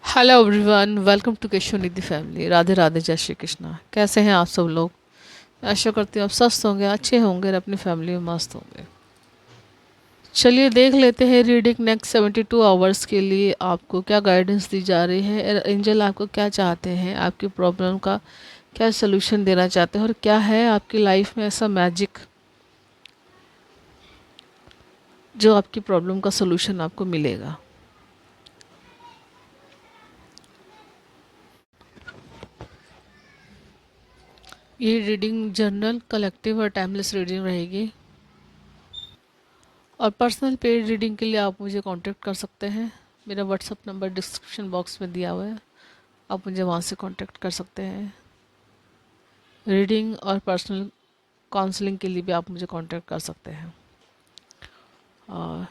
Hello everyone, welcome to Keshav Nidhi family. Radhe Radhe, जय श्री कृष्णा। कैसे हैं आप सब लोग? मैं आशा करती हूँ आप स्वस्थ होंगे, अच्छे होंगे और अपनी फैमिली में मस्त होंगे। चलिए देख लेते हैं रीडिंग नेक्स्ट 72 आवर्स के लिए आपको क्या गाइडेंस दी जा रही है। एंजल आपको क्या चाहते हैं, आपकी प्रॉब्लम का क्या सोल्यूशन देना चाहते हैं और क्या है आपकी लाइफ में ऐसा मैजिक जो आपकी प्रॉब्लम का सोल्यूशन आपको मिलेगा। ये रीडिंग जनरल, कलेक्टिव और टाइमलेस रीडिंग रहेगी। और पर्सनल पेड रीडिंग के लिए आप मुझे कांटेक्ट कर सकते हैं। मेरा व्हाट्सअप नंबर डिस्क्रिप्शन बॉक्स में दिया हुआ है, आप मुझे वहाँ से कांटेक्ट कर सकते हैं। रीडिंग और पर्सनल काउंसलिंग के लिए भी आप मुझे कांटेक्ट कर सकते हैं। और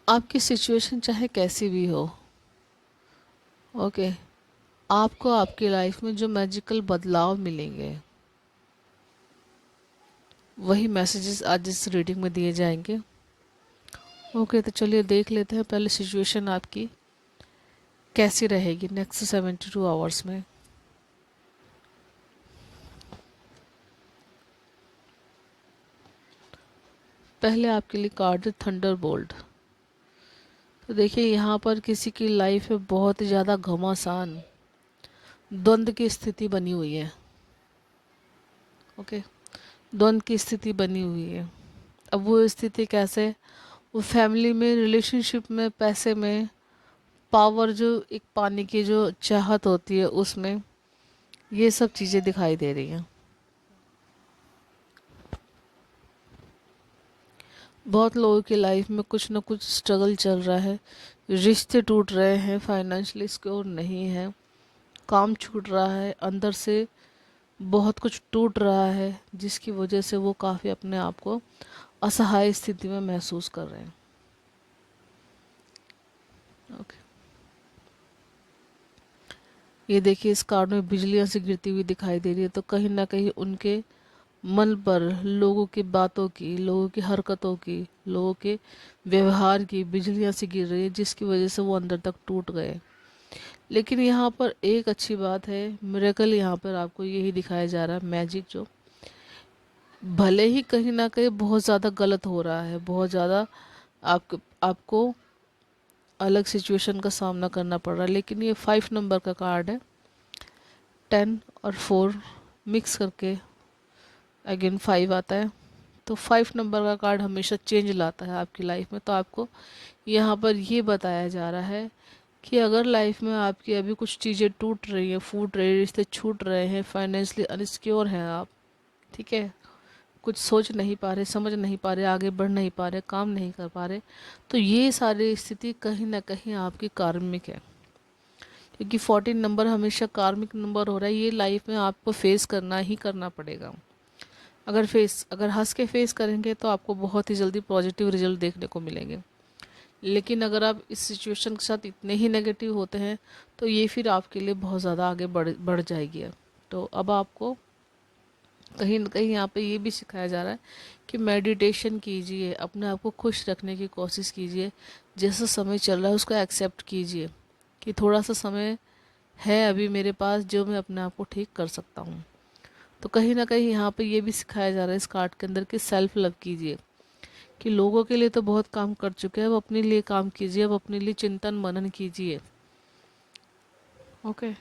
आपकी सिचुएशन चाहे कैसी भी हो, ओके, आपको आपकी लाइफ में जो मैजिकल बदलाव मिलेंगे वही मैसेजेस आज इस रीडिंग में दिए जाएंगे। ओके, तो चलिए देख लेते हैं पहले सिचुएशन आपकी कैसी रहेगी नेक्स्ट 72 आवर्स में। पहले आपके लिए कार्ड है थंडर बोल्ट। तो देखिए यहाँ पर किसी की लाइफ में बहुत ही ज़्यादा घमासान द्वंद्व की स्थिति बनी हुई है। ओके, द्वंद्व की स्थिति बनी हुई है। अब वो स्थिति कैसे? वो फैमिली में, रिलेशनशिप में, पैसे में, पावर, जो एक पाने की जो चाहत होती है उसमें, ये सब चीज़ें दिखाई दे रही हैं। बहुत लोगों की लाइफ में कुछ ना कुछ स्ट्रगल चल रहा है। रिश्ते टूट रहे हैं, फाइनेंशियली सिक्योर नहीं है, काम छूट रहा है, अंदर से बहुत कुछ टूट रहा है, जिसकी वजह से वो काफ़ी अपने आप को असहाय स्थिति में महसूस कर रहे हैं। ओके, ये देखिए इस कार्ड में बिजलियां से गिरती हुई दिखाई दे रही है। तो कहीं ना कहीं उनके मन पर लोगों की बातों की, लोगों की हरकतों की, लोगों के व्यवहार की बिजलियां सी गिर रही है, जिसकी वजह से वो अंदर तक टूट गए। लेकिन यहाँ पर एक अच्छी बात है, मिरेकल यहाँ पर आपको यही दिखाया जा रहा है, मैजिक, जो भले ही कहीं ना कहीं बहुत ज़्यादा गलत हो रहा है, बहुत ज़्यादा आपको अलग सिचुएशन का सामना करना पड़ रहा है, लेकिन ये 5 नंबर का कार्ड है। 10 और 4 मिक्स करके अगेन 5 आता है। तो 5 नंबर का कार्ड हमेशा चेंज लाता है आपकी लाइफ में। तो आपको यहाँ पर ये बताया जा रहा है कि अगर लाइफ में आपकी अभी कुछ चीज़ें टूट रही हैं, फूट रही, रिश्ते छूट रहे हैं, फाइनेंशियली अनसिक्योर हैं आप, ठीक है, कुछ सोच नहीं पा रहे, समझ नहीं पा रहे, आगे बढ़ नहीं पा रहे, काम नहीं कर पा रहे, तो ये सारी स्थिति कहीं ना कहीं आपकी कार्मिक है। क्योंकि 14 नंबर हमेशा कार्मिक नंबर हो रहा है। ये लाइफ में आपको फेस करना ही करना पड़ेगा। अगर हंस के फेस करेंगे तो आपको बहुत ही जल्दी पॉजिटिव रिजल्ट देखने को मिलेंगे। लेकिन अगर आप इस सिचुएशन के साथ इतने ही नेगेटिव होते हैं तो ये फिर आपके लिए बहुत ज़्यादा आगे बढ़ जाएगी। तो अब आपको कहीं न कहीं यहाँ पे ये भी सिखाया जा रहा है कि मेडिटेशन कीजिए, अपने आप को खुश रखने की कोशिश कीजिए। जैसा समय चल रहा है उसको एक्सेप्ट कीजिए कि थोड़ा सा समय है अभी मेरे पास जो मैं अपने आप को ठीक कर सकता हूँ। तो कहीं ना कहीं यहाँ पे ये भी सिखाया जा रहा है इस कार्ड के अंदर कि सेल्फ लव कीजिए, कि लोगों के लिए तो बहुत काम कर चुके हैं, अब अपने लिए काम कीजिए, अब अपने लिए चिंतन मनन कीजिए। ओके,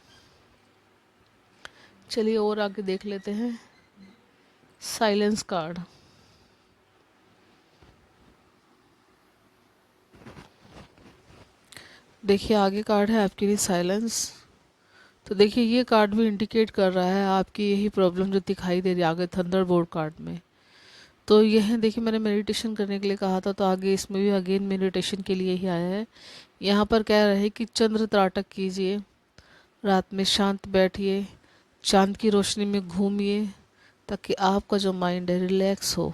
चलिए और आगे देख लेते हैं साइलेंस कार्ड। देखिए आगे कार्ड है आपके लिए साइलेंस। तो देखिए ये कार्ड भी इंडिकेट कर रहा है आपकी यही प्रॉब्लम जो दिखाई दे रही है आगे थंडर बोर्ड कार्ड में। तो यह देखिए मैंने मेडिटेशन करने के लिए कहा था, तो आगे इसमें भी अगेन मेडिटेशन के लिए ही आया है। यहाँ पर कह रहे हैं कि चंद्र त्राटक कीजिए, रात में शांत बैठिए, चांद की रोशनी में घूमिए, ताकि आपका जो माइंड है रिलैक्स हो,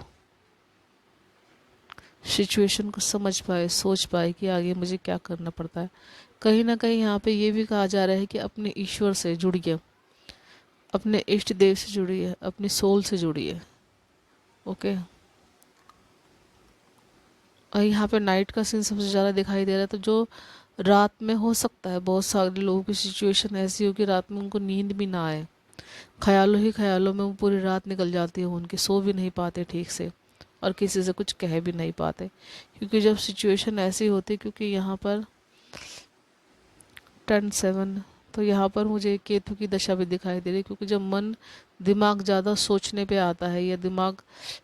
सिचुएशन को समझ पाए, सोच पाए कि आगे मुझे क्या करना पड़ता है। कहीं ना कहीं यहाँ पे ये भी कहा जा रहा है कि अपने ईश्वर से जुड़िए, अपने इष्ट देव से जुड़िए, अपनी सोल से जुड़िए। ओके, और यहाँ पे नाइट का सीन सबसे ज़्यादा दिखाई दे रहा है। तो जो रात में हो सकता है बहुत सारे लोगों की सिचुएशन ऐसी हो कि रात में उनको नींद भी ना आए, ख्यालों ही ख्यालों में वो पूरी रात निकल जाती है उनकी, सो भी नहीं पाते ठीक से और किसी से कुछ कह भी नहीं पाते, क्योंकि जब सिचुएशन ऐसी होती, क्योंकि यहाँ पर 10-7, तो यहाँ पर मुझे केतु की दशा भी दिखाई दे रही है, क्योंकि जब मन दिमाग ज़्यादा सोचने पे आता है या दिमाग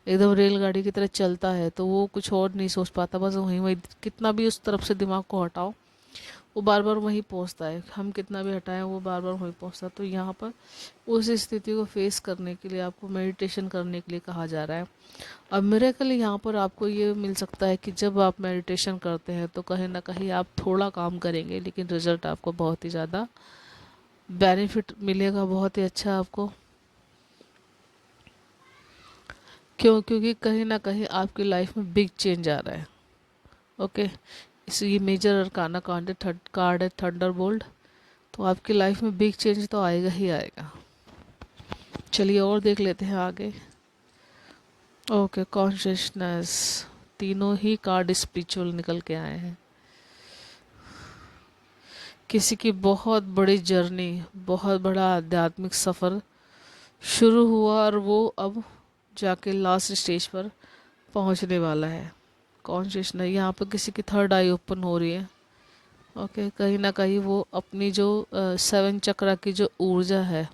एकदम रेलगाड़ी की तरह चलता है तो वो कुछ और नहीं सोच पाता, बस वहीं वहीं कितना भी उस तरफ से दिमाग को हटाओ वो बार बार वहीं पहुंचता है, हम कितना भी हटाएं वो बार बार वहीं पहुंचता है। तो यहाँ पर उस स्थिति को फेस करने के लिए आपको मेडिटेशन करने के लिए कहा जा रहा है। अब मिरेकल यहाँ पर आपको ये मिल सकता है कि जब आप मेडिटेशन करते हैं तो कहीं ना कहीं आप थोड़ा काम करेंगे लेकिन रिजल्ट आपको बहुत ही ज़्यादा बेनिफिट मिलेगा, बहुत ही अच्छा आपको। क्यों? क्योंकि कहीं ना कहीं आपकी लाइफ में बिग चेंज आ रहा है। ओके, इस ये मेजर अरकाना कार्ड है थंडर बोल्ट, तो आपकी लाइफ में बिग चेंज तो आएगा ही आएगा। चलिए और देख लेते हैं आगे। ओके, कॉन्शियसनेस, तीनों ही कार्ड स्पिरिचुअल निकल के आए हैं। किसी की बहुत बड़ी जर्नी, बहुत बड़ा आध्यात्मिक सफ़र शुरू हुआ और वो अब जाके लास्ट स्टेज पर पहुंचने वाला है। कॉन्शियसनेस, यहाँ पर किसी की थर्ड आई ओपन हो रही है। ओके, कहीं ना कहीं वो अपनी जो 7 चक्रा की जो ऊर्जा है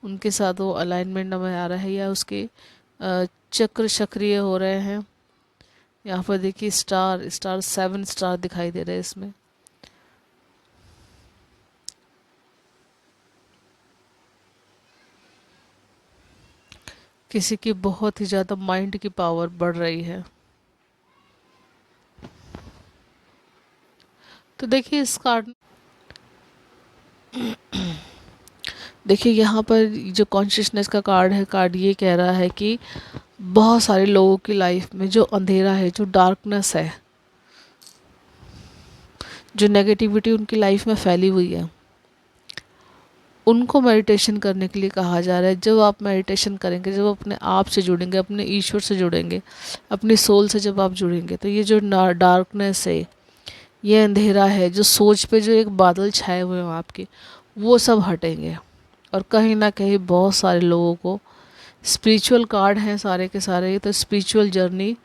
उनके साथ वो अलाइनमेंट में आ रहा है या उसके चक्र सक्रिय हो रहे हैं। यहाँ पर देखिए स्टार स्टार 7 स्टार दिखाई दे रहे हैं इसमें। किसी की बहुत ही ज़्यादा माइंड की पावर बढ़ रही है। तो देखिए इस कार्ड, देखिए यहाँ पर जो कॉन्शियसनेस का कार्ड है, कार्ड ये कह रहा है कि बहुत सारे लोगों की लाइफ में जो अंधेरा है, जो डार्कनेस है, जो नेगेटिविटी उनकी लाइफ में फैली हुई है, उनको मेडिटेशन करने के लिए कहा जा रहा है। जब आप मेडिटेशन करेंगे, जब अपने आप से जुड़ेंगे, अपने ईश्वर से जुड़ेंगे, अपनी सोल से जब आप जुड़ेंगे, तो ये जो डार्कनेस है, ये अंधेरा है, जो सोच पे जो एक बादल छाए हुए हैं आपके, वो सब हटेंगे। और कहीं ना कहीं बहुत सारे लोगों को स्पिरिचुअल कार्ड हैं सारे के सारे, ये तो स्पिरिचुअल जर्नी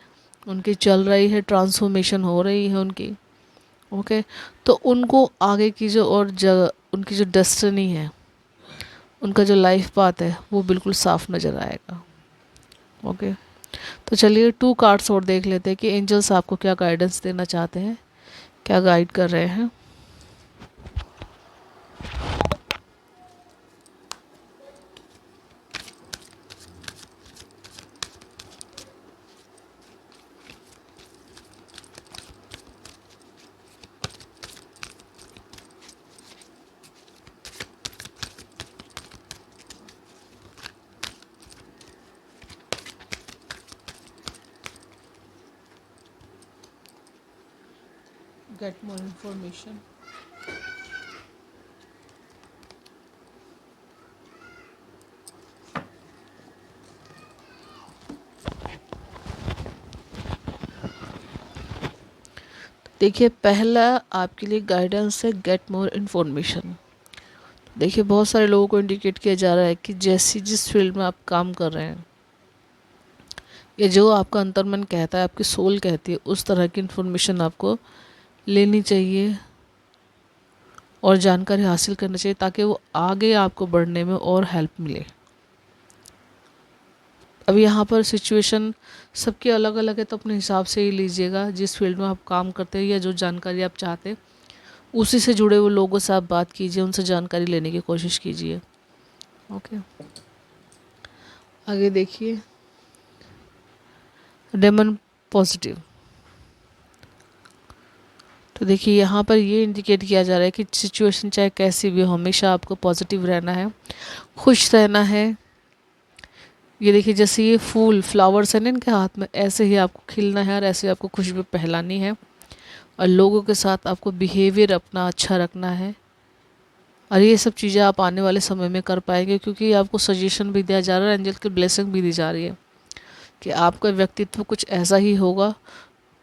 उनकी चल रही है, ट्रांसफॉर्मेशन हो रही है उनकी। ओके, तो उनको आगे की जो और जगह, उनकी जो डेस्टिनी है, उनका जो लाइफ पाथ है, वो बिल्कुल साफ नज़र आएगा। ओके, तो चलिए 2 कार्ड्स और देख लेते हैं कि एंजल्स आपको क्या गाइडेंस देना चाहते हैं, क्या गाइड कर रहे हैं। Get more information. देखिए पहला आपके लिए गाइडेंस है गेट मोर इन्फॉर्मेशन। देखिए बहुत सारे लोगों को इंडिकेट किया जा रहा है कि जैसी जिस फील्ड में आप काम कर रहे हैं, या जो आपका अंतर्मन कहता है, आपकी सोल कहती है, उस तरह की इन्फॉर्मेशन आपको लेनी चाहिए और जानकारी हासिल करनी चाहिए, ताकि वो आगे आपको बढ़ने में और हेल्प मिले। अब यहाँ पर सिचुएशन सबकी अलग अलग है, तो अपने हिसाब से ही लीजिएगा। जिस फील्ड में आप काम करते हैं या जो जानकारी आप चाहते हैं, उसी से जुड़े हुए लोगों से आप बात कीजिए, उनसे जानकारी लेने की कोशिश कीजिए। ओके, आगे देखिए डेमन पॉजिटिव। तो देखिए यहाँ पर ये इंडिकेट किया जा रहा है कि सिचुएशन चाहे कैसी भी हो, हमेशा आपको पॉजिटिव रहना है, खुश रहना है। ये देखिए जैसे ये फूल फ्लावर्स हैं ना इनके हाथ में, ऐसे ही आपको खिलना है और ऐसे ही आपको खुशबू फैलानी है, और लोगों के साथ आपको बिहेवियर अपना अच्छा रखना है। और ये सब चीज़ें आप आने वाले समय में कर पाएंगे, क्योंकि आपको सजेशन भी दिया जा रहा है, एंजल की ब्लेसिंग भी दी जा रही है कि आपका व्यक्तित्व कुछ ऐसा ही होगा,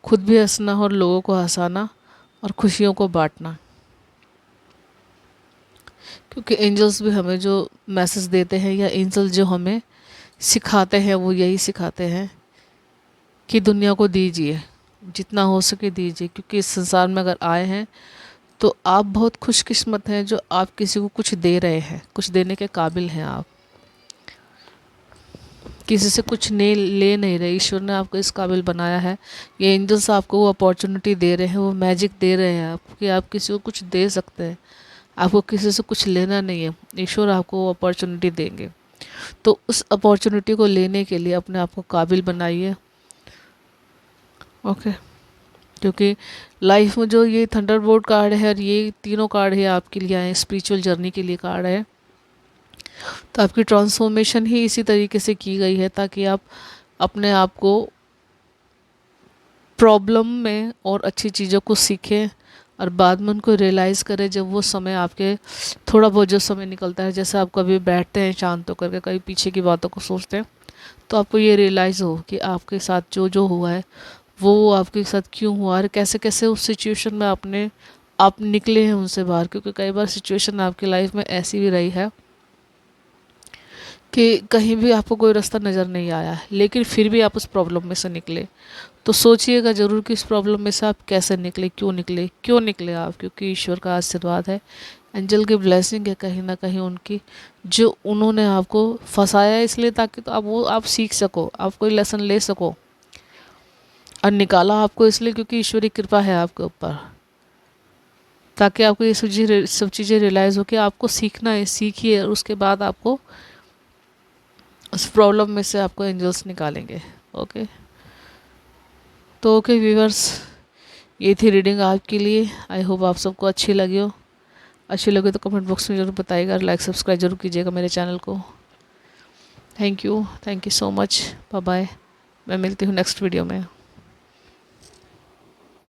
खुद भी हंसना और लोगों को हंसाना, और खुशियों को बांटना। क्योंकि एंजल्स भी हमें जो मैसेज देते हैं या एंजल जो हमें सिखाते हैं वो यही सिखाते हैं कि दुनिया को दीजिए, जितना हो सके दीजिए। क्योंकि इस संसार में अगर आए हैं तो आप बहुत खुशकिस्मत हैं जो आप किसी को कुछ दे रहे हैं, कुछ देने के काबिल हैं। आप किसी से कुछ ले नहीं रहे, ईश्वर ने आपको इस काबिल बनाया है। ये एंजल्स आपको वो अपॉर्चुनिटी दे रहे हैं, वो मैजिक दे रहे हैं आप कि आप किसी को कुछ दे सकते हैं। आपको किसी से कुछ लेना नहीं है, ईश्वर आपको वो अपॉर्चुनिटी देंगे। तो उस अपॉर्चुनिटी को लेने के लिए अपने आप को काबिल बनाइए। ओके। क्योंकि लाइफ में जो ये थंडरबोल्ट कार्ड है और ये तीनों कार्ड है आपके लिए आए, स्पिरिचुअल जर्नी के लिए कार्ड है। तो आपकी ट्रांसफॉर्मेशन ही इसी तरीके से की गई है ताकि आप अपने आप को प्रॉब्लम में और अच्छी चीज़ों को सीखें और बाद में उनको रियलाइज़ करें जब वो समय आपके थोड़ा बहुत जो समय निकलता है। जैसे आप कभी बैठते हैं शांत होकर के, कभी पीछे की बातों को सोचते हैं, तो आपको ये रियलाइज़ हो कि आपके साथ जो जो हुआ है वो आपके साथ क्यों हुआ और कैसे कैसे उस सिचुएशन में आप निकले हैं उनसे बाहर। क्योंकि कई बार सिचुएशन आपकी लाइफ में ऐसी भी रही है कि कहीं भी आपको कोई रास्ता नज़र नहीं आया लेकिन फिर भी आप उस प्रॉब्लम में से निकले। तो सोचिएगा ज़रूर कि इस प्रॉब्लम में से आप कैसे निकले, क्यों निकले आप। क्योंकि ईश्वर का आशीर्वाद है, एंजल की ब्लेसिंग है कहीं ना कहीं उनकी, जो उन्होंने आपको फंसाया इसलिए ताकि तो आप सीख सको, आप कोई लेसन ले सको। और निकाला आपको इसलिए क्योंकि ईश्वरी कृपा है आपके ऊपर, ताकि आपको ये सब चीज़ें रियलाइज़ हो कि आपको सीखना है, सीखिए और उसके बाद आपको उस प्रॉब्लम में से आपको एंजल्स निकालेंगे। ओके। तो ओके व्यूवर्स, ये थी रीडिंग आपके लिए। आई होप आप सबको अच्छी लगी हो। अच्छी लगे तो कमेंट बॉक्स में ज़रूर बताइएगा, लाइक सब्सक्राइब जरूर कीजिएगा मेरे चैनल को। Thank you so much. Bye bye. मैं मिलती हूँ नेक्स्ट वीडियो में।